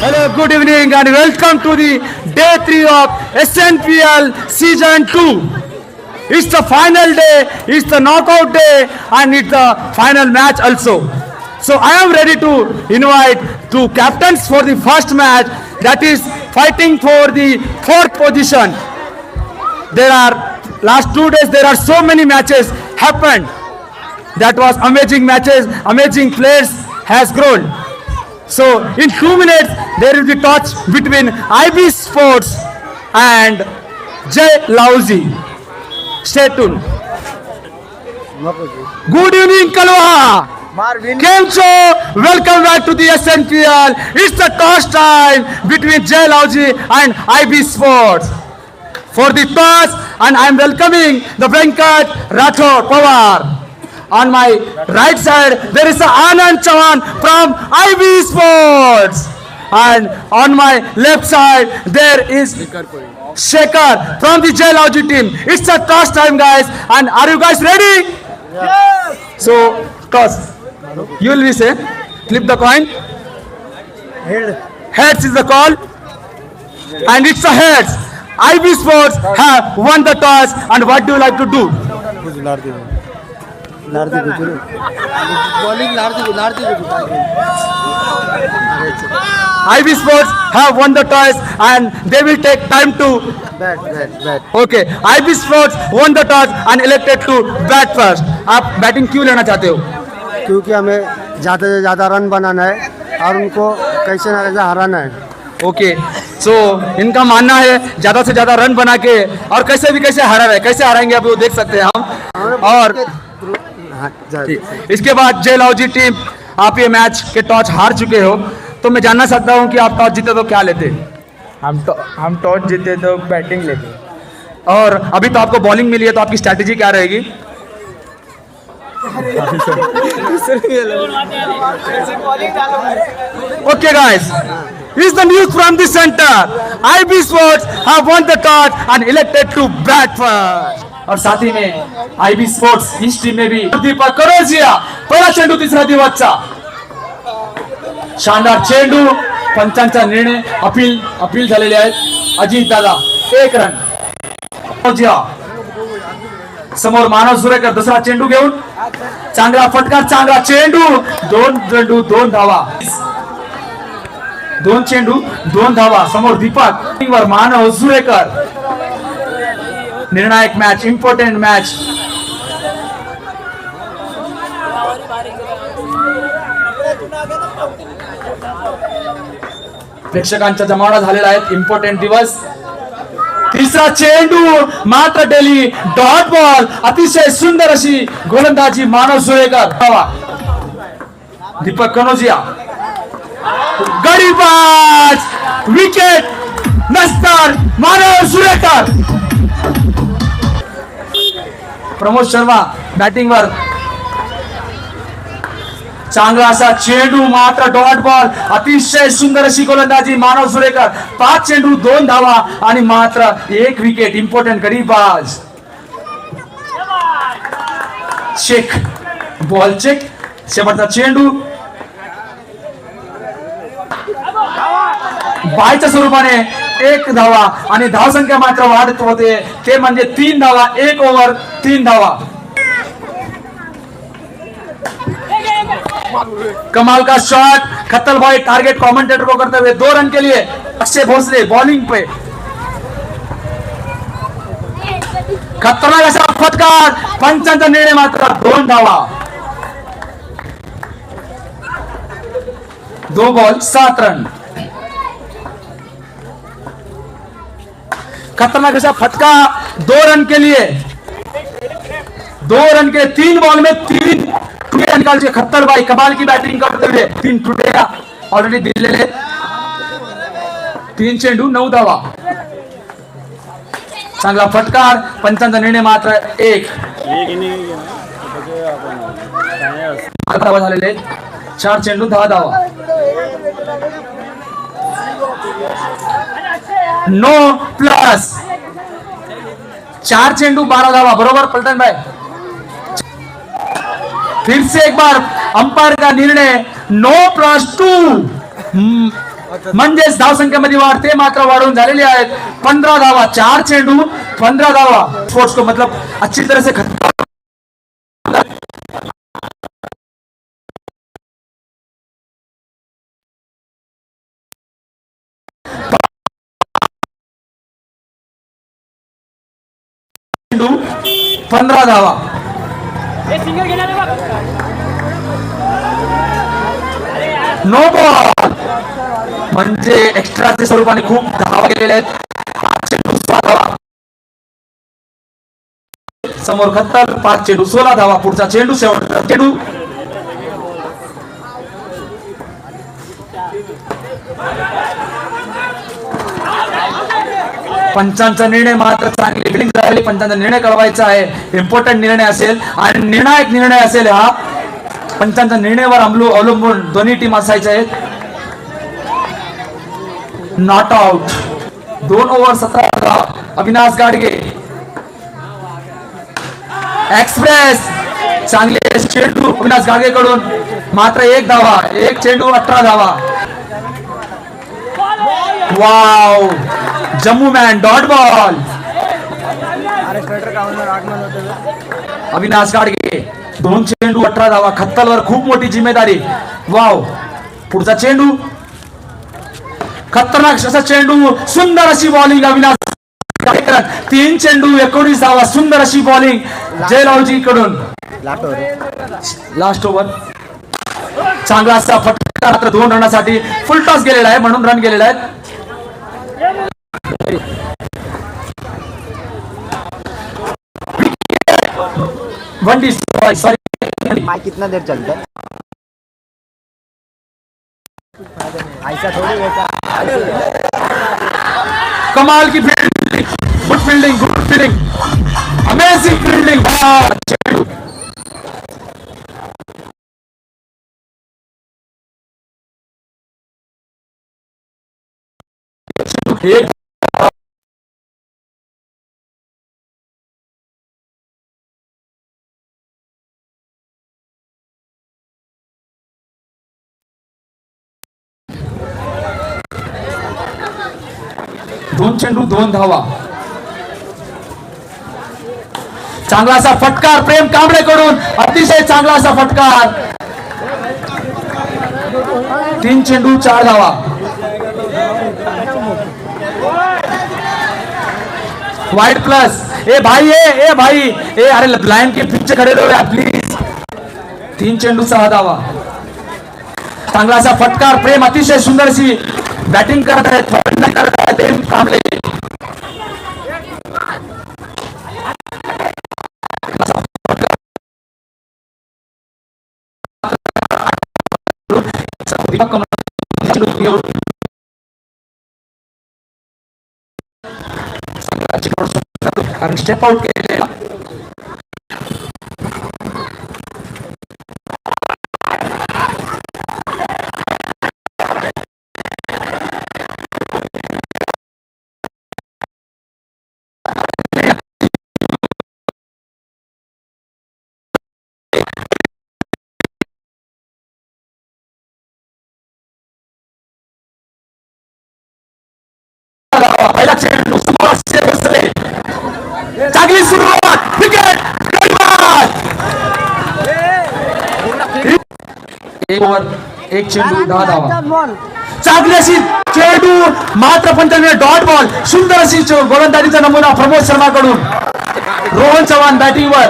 Hello, good evening and welcome to the day 3 of SNPL season 2. It's the final day, it's the knockout day and it's the final match also. So I am ready to invite two captains for the first match, that is fighting for the 4th position. There are last 2 days there are so many matches happened. That was amazing matches, amazing players has grown. So in 2 minutes there will be touch between IB Sports and Jay Lauzi. Stay tuned. Good evening Kalwa. Game show. Welcome back to the SNPL. It's the toss time between Jay Lauzi and IB Sports. For the toss, and I am welcoming the Venkat Rathod Pawar. On my right side, there is Anand Chavan from IB Sports. And on my left side, there is Shekhar from the Jay Lauzi team. It's a toss time, guys. And are you guys ready? Yes. So, toss. You will be say, flip the coin. Heads is the call. And it's a heads. IB Sports have won the toss. And what do you like to do? IB Sports have won the toss and they will take time to bat. Okay, IB Sports won the toss and elected to bat first. आप batting क्यों लेना चाहते हो? क्योंकि हमें ज़्यादा से ज़्यादा run banana है और उनको कैसे ना कैसे हराना है. ओके, सो इनका मानना है ज़्यादा से ज़्यादा रन बना के और कैसे भी कैसे हरा रहे, कैसे हराएंगे अभी वो देख सकते हैं हम. और इसके बाद जय लाउजी टीम, आप ये मैच के टॉस हार चुके हो, तो मैं जानना चाहता हूँ कि आप टॉस जीते तो क्या लेते? हम टॉस जीते तो बैटिंग लेते. और अभी तो आपको बॉलिंग मिली है, तो आपकी स्ट्रैटेजी क्या रहेगी? Okay guys, here's the news from the center. IB Sports have won the toss and elected to bat first. और साथ ही में IB Sports इस टीम में भी दीपक करोजिया, पहिला चेंडू तिसरा दिवसचा, शानदार चेंडू, पंचांचा निर्णय, अपील झालेले आहेत. अजित दादा 1 रन. करोजिया समोर मानव सुरेकर दुसरा चेंडू घेऊन, चांगला फटकार, चांगला चेंडू, 2 चेंडू 2 धावा, 2 चेंडू 2 धावा. समोर दीपक वर मानव सुरेकर. निर्णायक मॅच, इम्पॉर्टंट मॅच. प्रेक्षकांचा जमावडा झालेला आहे. इम्पॉर्टंट दिवस. तिसरा चेंडू मात्र डेली डॉट बॉल, अतिशय सुंदर अशी गोलंदाजी मानव सुरेकर. दीपक कनोजिया गडीबाज, विकेट नसतार मानव सुरेकर. प्रमोद शर्मा बॅटिंग वर, चांगला असा चेंडू मात्र डॉट बॉल, अतिशय सुंदर अशी गोलंदाजी मानव सुरेकर. 5 चेंडू 2 धावा आणि मात्र 1 विकेट. इम्पॉर्टंट गडीबाज. चेक, बॉल चेक, शेवटचा चेंडू बायच्या स्वरूपाने 1 धावा आणि धावसंख्या मात्र वाढत होते, ते म्हणजे 3 धावा, 1 ओव्हर 3 धावा. कमाल का शॉट, खत्तल भाई टारगेट कमेंटेटर को करते हुए 2 रन के लिए अक्षय भोसले बॉलिंग पे. खतरनाक असा फटकार, पंचांचा निर्णय मात्र 2 धावा, 2 बॉल 7 रन. खतरनाक ऐसा फटका, 2 रन के लिए, 2 रन के 3 बॉल में 3 टुकड़े निकाल के खत्तर भाई कमाल की बैटिंग करते हुए 3 टुकड़े ऑलरेडी दिलेले. 3 चेंडू 9 धावा, चांगला फटकार, पंचांचा निर्णय मात्र 1 धावा झालेले. 4 चेंडू 10 धावा. 9 प्लस 4 चेंडू 12 धावा. बरोबर पलटण भाई. फिर से एक बार अंपायर का निर्णय 9+2 म्हणजेच धावसंख्येमध्ये वाढ ते मात्र वाढून झालेली आहेत. 15 धावा, 4 चेंडू 15 धावा. स्पोर्ट्स को मतलब अच्छी तरह से चेंडू 15 धावा. नो बॉल म्हणजे एक्स्ट्राच्या स्वरूपाने खूप धावा गेलेल्या आहेत. 5 चेंडू 16 धावा. समोर खत्तर 5 चेंडू 16 धावा. पुढचा चेंडू शेवटचा चेंडू पंचांचा निर्णय मात्र चांगली फिल्डिंग झाली. पंचांचा निर्णय कळवायचा आहे. इम्पॉर्टंट निर्णय असेल आणि निर्णायक निर्णय असेल. हा पंचांच्या निर्णयावर अवलंबून दोन्ही टीम असायच्या आहेत. नॉट आउट 2 ओव्हर 17 धावा. अविनाश गाडगे एक्सप्रेस चांगले चेंडू अविनाश गाडगे कडून मात्र 1 धावा. 1 चेंडू 18 धावा. Wow Jammu man dot ball. Avinash Gadge 2 चेंडू 18 धावा. खत्तलवर खूप मोठी जिम्मेदारी. वाव पुढचा चेंडू खतरनाक असा चेंडू. सुंदर अशी बॉलिंग अविनाश गाडगे. 3 चेंडू 19 धावा. सुंदर अशी बॉलिंग जयरावजी कडून. लास्ट ओव्हर चांगला असा फटका मात्र 2 रनासाठी फुल टॉस गेलेला आहे म्हणून रन गेलेला आहे. वनडी सॉरी कितना देर चलता है ऐसा थोड़ी होता. कमाल की fielding. Good fielding. Good fielding. Amazing fielding. एक दोन चेंडू 2 धावा. चांगला असा फटकार प्रेम कांबळे कडून. अतिशय चांगला असा फटकार. 3 चेंडू 4 धावा. Wide plus. ए भाई ए भाई ए अरे लाइन के पीछे खड़े रहो यार प्लीज. 3 चेंडू 6 धावा. चांगला असा फटकार प्रेम अतिशय सुंदर अशी बॅटिंग करत आहेत. फलंदाजी करत आहेत प्रेम कांबळे. कारण स्टेप आउट केलेला. पहिला चेंडू समोरचे बसले. चांगली सुरुवात. विकेट. 1 ओव्हर 1 चेंडू 10 धावा. चांगली अशी चेंडू मात्र 95 डॉट बॉल. सुंदर अशी गोलंदाजीचा नमुना प्रमोद शर्मा कडून. रोहन चव्हाण बॅटिंगवर.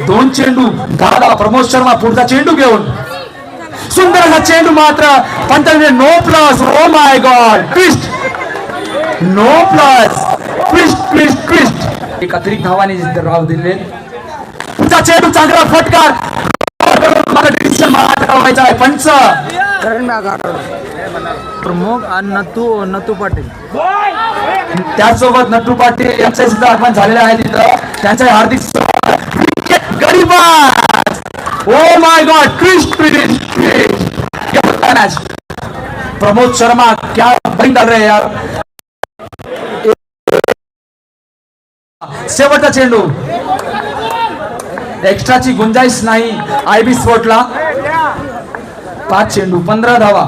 2 चेंडू 10 धावा. प्रमोद शर्मा पुढचा चेंडू घेऊन. सुंदर असा चेंडू मात्र 95 no plus. Oh my god twist. No plus. Twist twist twist. एक अतिरिक्त धावाने राव दिले. पुढचा चेंडू चांगला फटकार. पंच प्रमुख आणि नतू पाटील. त्याचसोबत नट्टू पाटील यांचे सुद्धा आगमन झालेले आहे तिथं. त्यांचा हार्दिक गरीबाज. Oh my god twist twist twist. Pramod Sharma क्या बॉलिंग डाल रहे हैं यार. शेवटचा चेंडू एक्स्ट्राची गुंजाईश नाही IB स्पोर्टला. 5 चेंडू 15 धावा.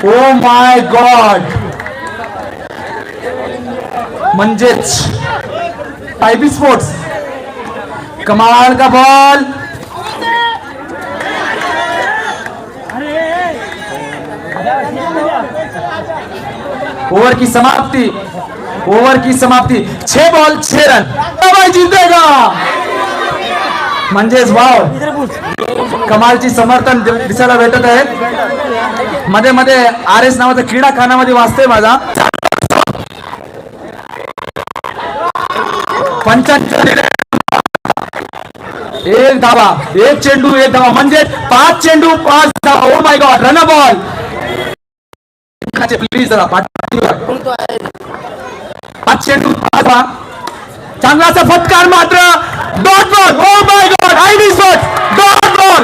ओ माय गॉड, म्हणजेच IB स्पोर्ट्स कमाल का बॉल. ओवर की समाप्ति, ओवर की समाप्ति. 6 बॉल 6 रन. भाई जीतेगा. म्हणजेच वाव, कमालची समर्थन दिसायला भेटत आहे. मध्ये मध्ये RS नावाचा क्रीडा खानामध्ये वाचतोय माझा. 55 1 धावा, 1 चेंडू 1 धावा, म्हणजे 5 चेंडू 5 धावा. ओ my God, run ball. Please जरा 5 चेंडू 5 धावा. चांगलाचा फटकार मात्र dot ball. O my God, IB sports dot ball.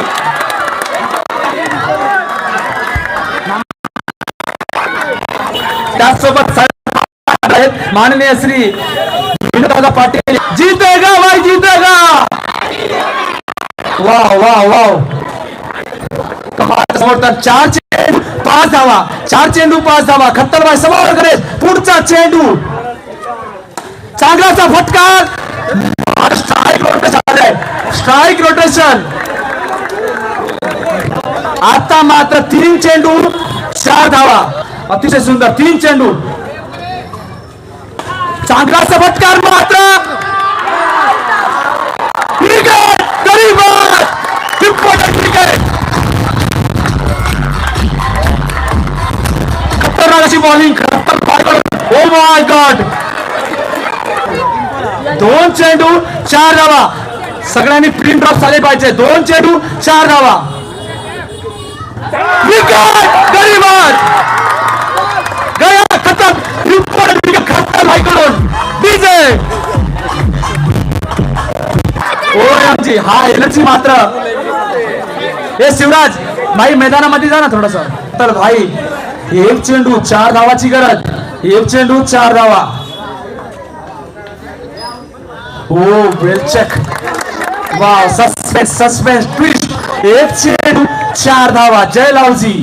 त्यासोबत माननीय श्री विनोद पाटील. जीतेगा भाई, जीतेगा. वाव वाव वाव, कमाल समर्थन. 4 चेंडू 5 धावा, 4 चेंडू 5 धावा. खत्तरबाई समावर करे. पुढचा चेंडू, चांगलाचा फटकार. Strike rotation, strike rotation. आता मात्र 3 चेंडू 4 धावा. अतिशय सुंदर 3 चेंडू. चांगलाचा फटकार मात्र क्रिकेट गरीबात. क्रिकेट खतरनाक अशी बॉलिंग. ओ माय गॉड, 2 चेंडू 4 धावा. सगळ्यांनी प्रिंट ड्रॉप झाले पाहिजे. 2 चेंडू 4 धावा. विकेट गरीबात गया. खतम. खतम भाईकडून विजय. OMG, हा एनर्जी मात्र. हे शिवराज भाई मैदानामध्ये जा ना थोडस. तर भाई 1 चेंडू 4 धावाची गरज. 1 चेंडू 4 धावा. Oh well check. Wow, suspense suspense twist. 1 चेंडू 4 धावा. जय लावजी.